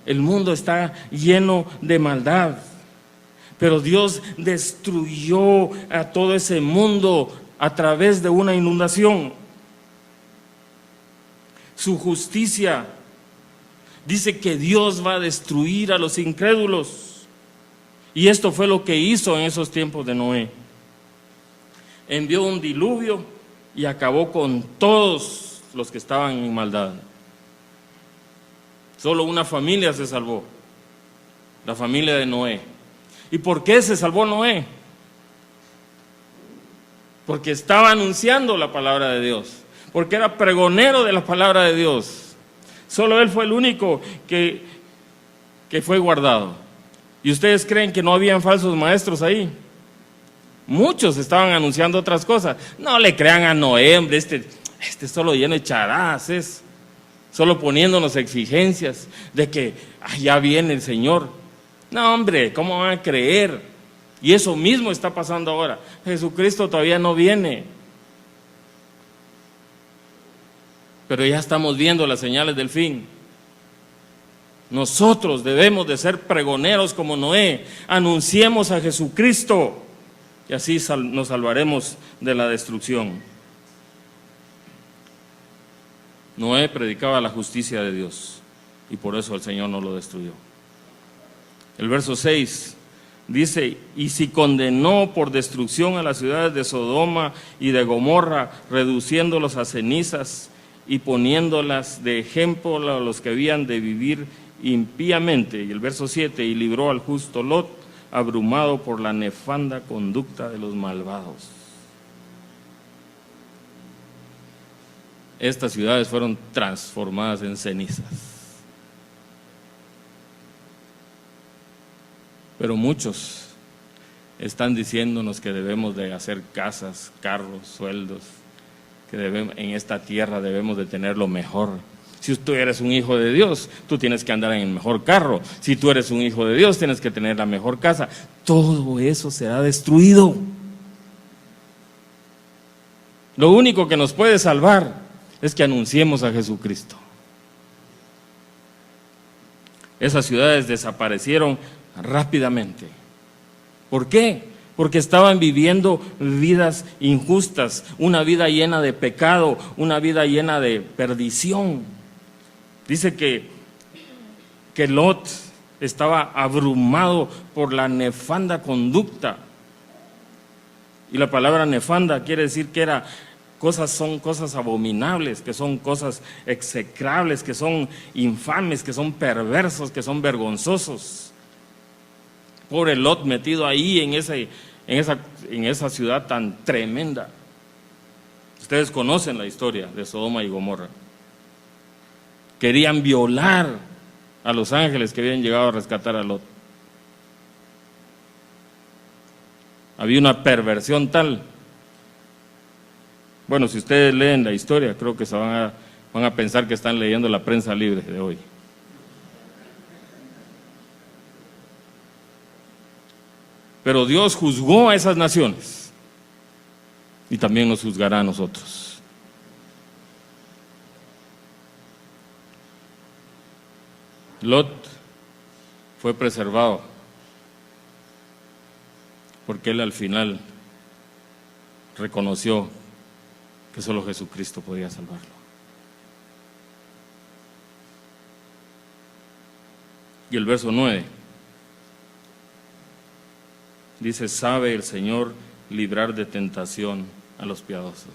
Speaker 2: El mundo está lleno de maldad, pero Dios destruyó a todo ese mundo a través de una inundación. Su justicia dice que Dios va a destruir a los incrédulos. Y esto fue lo que hizo en esos tiempos de Noé. Envió un diluvio y acabó con todos los que estaban en maldad. Solo una familia se salvó, la familia de Noé. ¿Y por qué se salvó Noé? Porque estaba anunciando la palabra de Dios, porque era pregonero de la palabra de Dios. Solo él fue el único que fue guardado. ¿Y ustedes creen que no habían falsos maestros ahí? Muchos estaban anunciando otras cosas. No le crean a Noé, hombre, este solo lleno de charadas es, solo poniéndonos exigencias de que ya viene el Señor. No, hombre, ¿cómo van a creer? Y eso mismo está pasando ahora. Jesucristo todavía no viene, pero ya estamos viendo las señales del fin. Nosotros debemos de ser pregoneros como Noé. Anunciemos a Jesucristo y así nos salvaremos de la destrucción. Noé predicaba la justicia de Dios y por eso el Señor no lo destruyó. El verso 6 dice: y si condenó por destrucción a las ciudades de Sodoma y de Gomorra, reduciéndolos a cenizas y poniéndolas de ejemplo a los que habían de vivir impíamente. Y el verso 7: y libró al justo Lot, abrumado por la nefanda conducta de los malvados. Estas ciudades fueron transformadas en cenizas. Pero muchos están diciéndonos que debemos de hacer casas, carros, sueldos, que en esta tierra debemos de tener lo mejor. Si tú eres un hijo de Dios, tú tienes que andar en el mejor carro. Si tú eres un hijo de Dios, tienes que tener la mejor casa. Todo eso será destruido. Lo único que nos puede salvar es que anunciemos a Jesucristo. Esas ciudades desaparecieron rápidamente. ¿Por qué? Porque estaban viviendo vidas injustas, una vida llena de pecado, una vida llena de perdición. Dice que Lot estaba abrumado por la nefanda conducta. Y la palabra nefanda quiere decir que son cosas abominables, que son cosas execrables, que son infames, que son perversos, que son vergonzosos. Pobre Lot metido ahí en esa ciudad tan tremenda. Ustedes conocen la historia de Sodoma y Gomorra. Querían violar a los ángeles que habían llegado a rescatar a Lot. Había una perversión tal. Bueno, si ustedes leen la historia, creo que van a pensar que están leyendo la prensa libre de hoy. Pero Dios juzgó a esas naciones y también nos juzgará a nosotros. Lot fue preservado porque él al final reconoció que solo Jesucristo podía salvarlo. Y el verso 9 dice: sabe el Señor librar de tentación a los piadosos.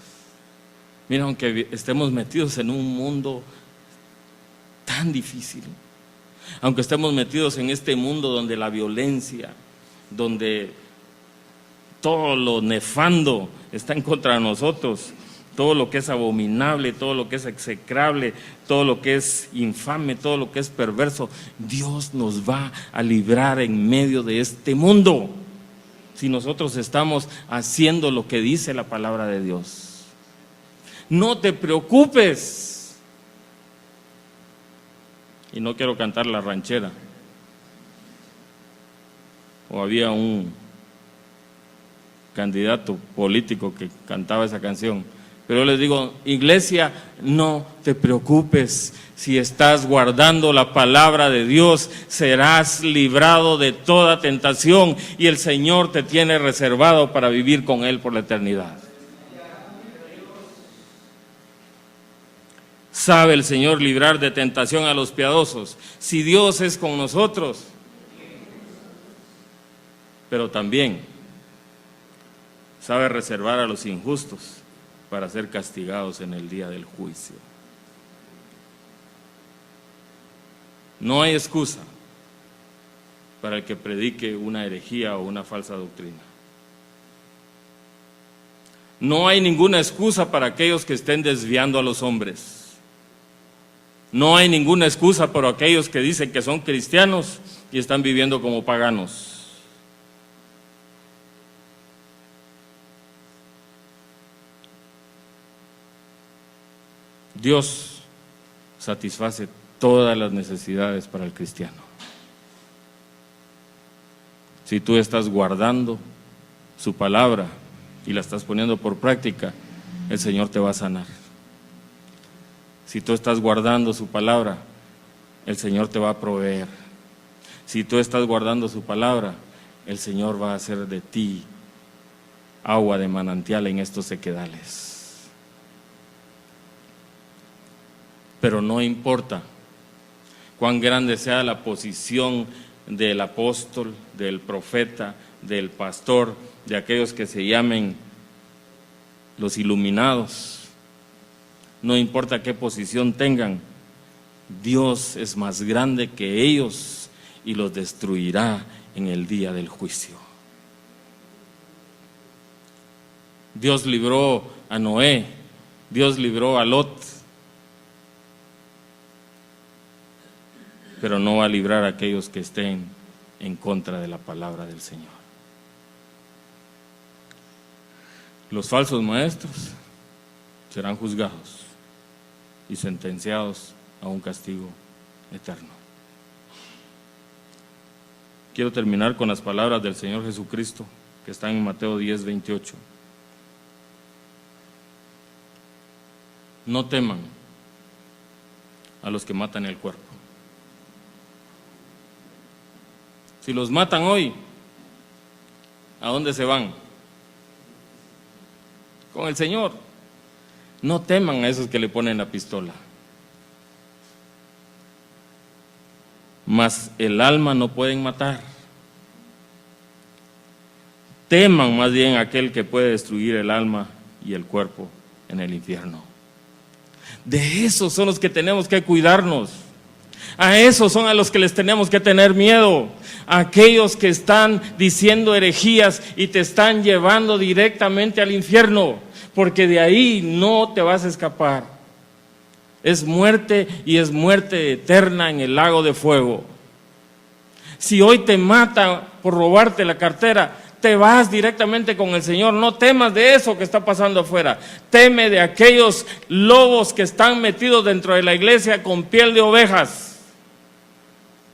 Speaker 2: Mira, aunque estemos metidos en un mundo tan difícil, aunque estemos metidos en este mundo donde la violencia, donde todo lo nefando está en contra de nosotros, todo lo que es abominable, todo lo que es execrable, todo lo que es infame, todo lo que es perverso, Dios nos va a librar en medio de este mundo. si nosotros estamos haciendo lo que dice la palabra de Dios. No te preocupes. Y no quiero cantar la ranchera. O había un candidato político que cantaba esa canción. Pero yo les digo, iglesia, no te preocupes. Si estás guardando la palabra de Dios, serás librado de toda tentación y el Señor te tiene reservado para vivir con Él por la eternidad. ¿Sabe el Señor librar de tentación a los piadosos? Si Dios es con nosotros. Pero también sabe reservar a los injustos para ser castigados en el día del juicio. No hay excusa para el que predique una herejía o una falsa doctrina. No hay ninguna excusa para aquellos que estén desviando a los hombres. No hay ninguna excusa para aquellos que dicen que son cristianos y están viviendo como paganos. Dios satisface todas las necesidades para el cristiano. Si tú estás guardando su palabra y la estás poniendo por práctica, el Señor te va a sanar. Si tú estás guardando su palabra, el Señor te va a proveer. Si tú estás guardando su palabra, el Señor va a hacer de ti agua de manantial en estos sequedales. Pero no importa cuán grande sea la posición del apóstol, del profeta, del pastor, de aquellos que se llamen los iluminados. No importa qué posición tengan, Dios es más grande que ellos y los destruirá en el día del juicio. Dios libró a Noé, Dios libró a Lot, pero no va a librar a aquellos que estén en contra de la palabra del Señor. Los falsos maestros serán juzgados y sentenciados a un castigo eterno. Quiero terminar con las palabras del Señor Jesucristo que están en Mateo 10:28. No teman a los que matan el cuerpo. Si los matan hoy, ¿a dónde se van? Con el Señor. No teman a esos que le ponen la pistola. Mas el alma no pueden matar. Teman más bien a aquel que puede destruir el alma y el cuerpo en el infierno. De esos son los que tenemos que cuidarnos. A esos son a los que les tenemos que tener miedo. A aquellos que están diciendo herejías y te están llevando directamente al infierno, porque de ahí no te vas a escapar. Es muerte y es muerte eterna en el lago de fuego. Si hoy te matan por robarte la cartera, te vas directamente con el Señor. No temas de eso que está pasando afuera. Teme de aquellos lobos que están metidos dentro de la iglesia con piel de ovejas.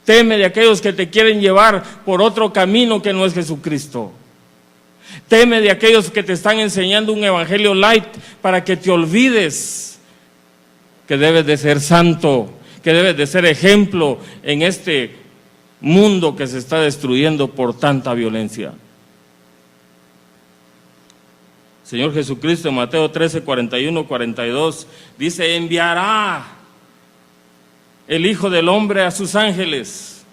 Speaker 2: Teme de aquellos que te quieren llevar por otro camino que no es Jesucristo. Teme de aquellos que te están enseñando un evangelio light para que te olvides que debes de ser santo, que debes de ser ejemplo en este mundo que se está destruyendo por tanta violencia. Señor Jesucristo en Mateo 13, 41, 42 dice: enviará el Hijo del Hombre a sus ángeles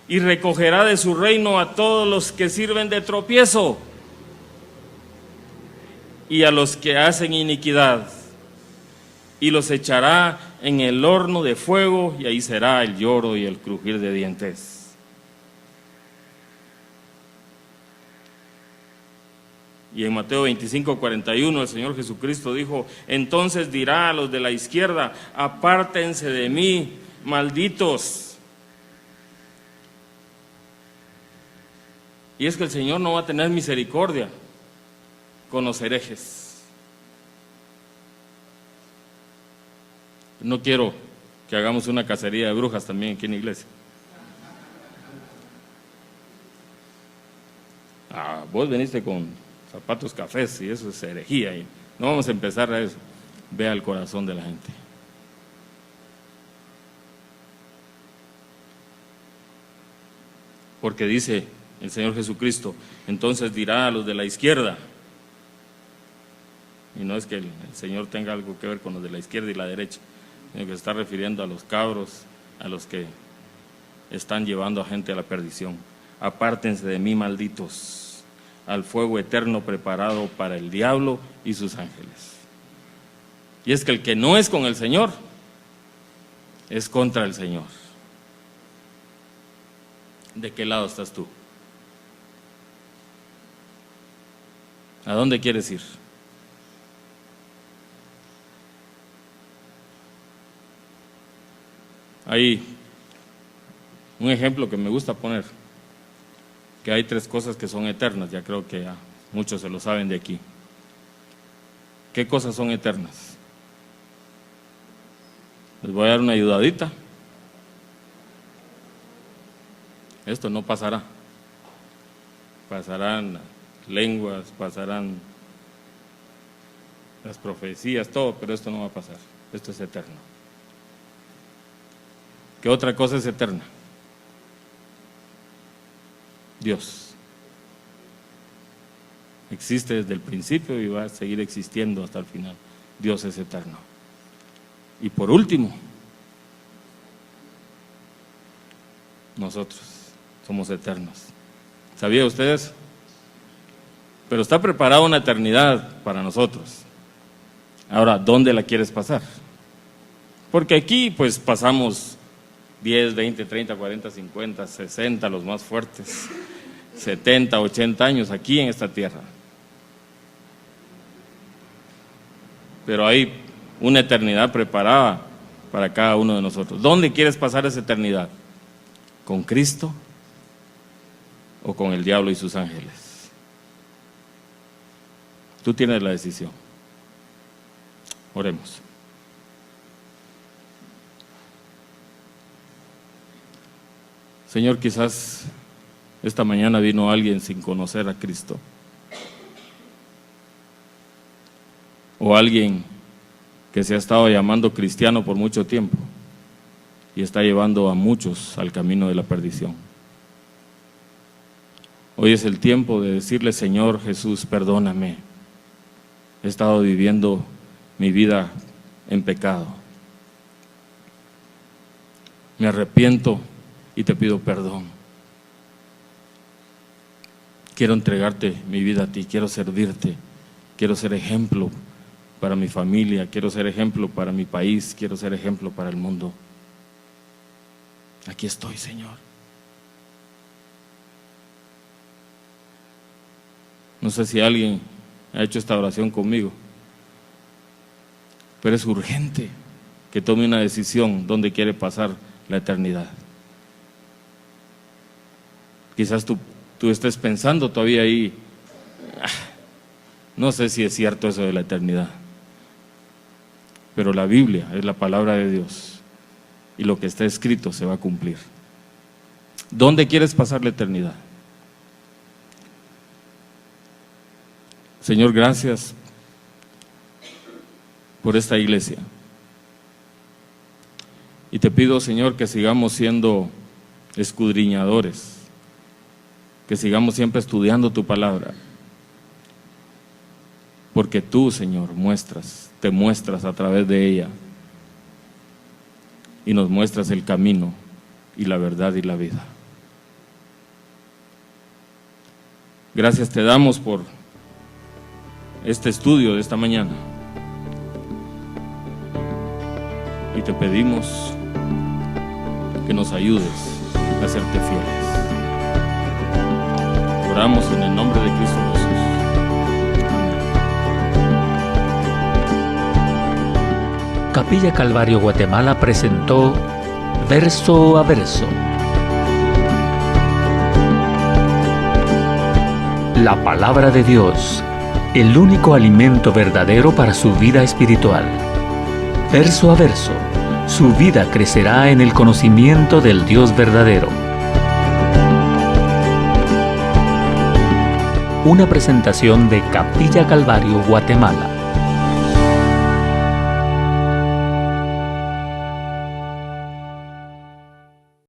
Speaker 2: y recogerá de su reino a todos los que sirven de tropiezo y a los que hacen iniquidad, y los echará en el horno de fuego, y ahí será el lloro y el crujir de dientes. Y en Mateo 25, 41 el Señor Jesucristo dijo: entonces dirá a los de la izquierda: apártense de mí, malditos. Y es que el Señor no va a tener misericordia con los herejes. No quiero que hagamos una cacería de brujas también aquí en la iglesia. Vos veniste con zapatos cafés y eso es herejía. Y no vamos a empezar a eso. Vea el corazón de la gente. Porque dice el Señor Jesucristo, entonces dirá a los de la izquierda, y no es que el Señor tenga algo que ver con los de la izquierda y la derecha, sino que se está refiriendo a los cabros, a los que están llevando a gente a la perdición. Apártense de mí, malditos, al fuego eterno preparado para el diablo y sus ángeles. Y es que el que no es con el Señor, es contra el Señor. ¿De qué lado estás tú? ¿A dónde quieres ir? Hay un ejemplo que me gusta poner, que hay 3 cosas que son eternas, ya creo que muchos se lo saben de aquí. ¿Qué cosas son eternas? Les voy a dar una ayudadita. Esto no pasará. Pasarán lenguas, pasarán las profecías, todo, pero esto no va a pasar. Esto es eterno. ¿Qué otra cosa es eterna? Dios. Existe desde el principio y va a seguir existiendo hasta el final. Dios es eterno. Y por último, nosotros somos eternos. ¿Sabía ustedes? Pero está preparada una eternidad para nosotros. Ahora, ¿dónde la quieres pasar? Porque aquí pues pasamos 10, 20, 30, 40, 50, 60, los más fuertes, 70, 80 años aquí en esta tierra. Pero hay una eternidad preparada para cada uno de nosotros. ¿Dónde quieres pasar esa eternidad? ¿Con Cristo o con el diablo y sus ángeles? Tú tienes la decisión. Oremos. Señor, quizás esta mañana vino alguien sin conocer a Cristo, o alguien que se ha estado llamando cristiano por mucho tiempo y está llevando a muchos al camino de la perdición. Hoy es el tiempo de decirle: Señor Jesús, perdóname, he estado viviendo mi vida en pecado, me arrepiento y te pido perdón. Quiero entregarte mi vida a ti, quiero servirte, quiero ser ejemplo para mi familia, quiero ser ejemplo para mi país, quiero ser ejemplo para el mundo. Aquí estoy, Señor. No sé si alguien ha hecho esta oración conmigo, pero es urgente que tome una decisión donde quiere pasar la eternidad. Quizás tú estés pensando todavía ahí, no sé si es cierto eso de la eternidad, pero la Biblia es la palabra de Dios y lo que está escrito se va a cumplir. ¿Dónde quieres pasar la eternidad? Señor, gracias por esta iglesia. Y te pido, Señor, que sigamos siendo escudriñadores, que sigamos siempre estudiando tu palabra, porque tú, Señor, te muestras a través de ella y nos muestras el camino y la verdad y la vida. Gracias te damos por este estudio de esta mañana y te pedimos que nos ayudes a serte fieles. Oramos en el nombre de Cristo Jesús.
Speaker 1: Capilla Calvario Guatemala presentó Verso a Verso. La palabra de Dios, el único alimento verdadero para su vida espiritual. Verso a verso, su vida crecerá en el conocimiento del Dios verdadero. Una presentación de Capilla Calvario, Guatemala.